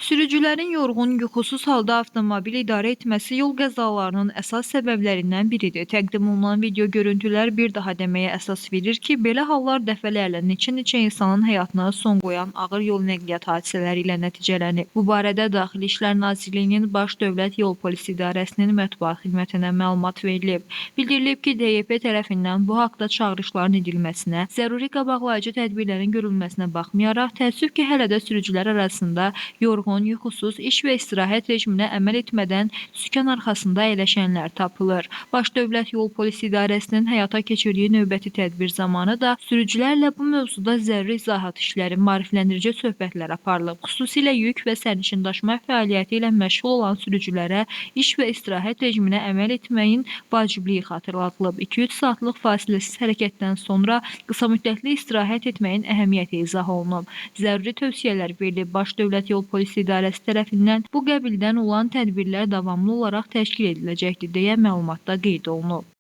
Sürücülərin yorğun, yuxusuz halda avtomobil idarə etməsi yol qəzalarının əsas səbəblərindən biridir. Təqdim olunan video görüntülər bir daha deməyə əsas verir ki, belə hallar dəfələrlə neçə-neçə insanın həyatına son qoyan ağır yol nəqliyyat hadisələri ilə nəticələnib. Bu barədə Daxili İşlər Nazirliyinin Baş Dövlət Yol Polisi İdarəsinin mətbuat xidmətinə məlumat verilib. Bildirilib ki, DYP tərəfindən bu haqda çağırışların edilməsinə, zəruri qabaqlayıcı tədbirlərin görülməsinə baxmayaraq, təəssüf ki, hələ də sürücülər arasında yorğun, yuxusuz, iş və istirahət rejiminə əməl etmədən sükan arxasında əyləşənlər tapılır. Baş Dövlət Yol Polisi İdarəsinin həyata keçirdiyi növbəti tədbir zamanı da sürücülərlə bu mövzuda zəruri izahat işləri, maarifləndirici söhbətlər aparılıb. Xüsusilə yük və sərnişin daşıma fəaliyyəti ilə məşğul olan sürücülərə iş və istirahət rejiminə əməl etməyin vacibliyi xatırladılıb. 2-3 saatlıq fasiləsiz hərəkətdən sonra qısa müddətli istirahət etməyin əhəmiyyəti izah olunub. Zəruri tövsiyələr verilib. Baş Dövlət Yol Polisi İdarəsi tərəfindən bu qəbildən olan tədbirlər davamlı olaraq təşkil ediləcəkdir deyə məlumatda qeyd olunub.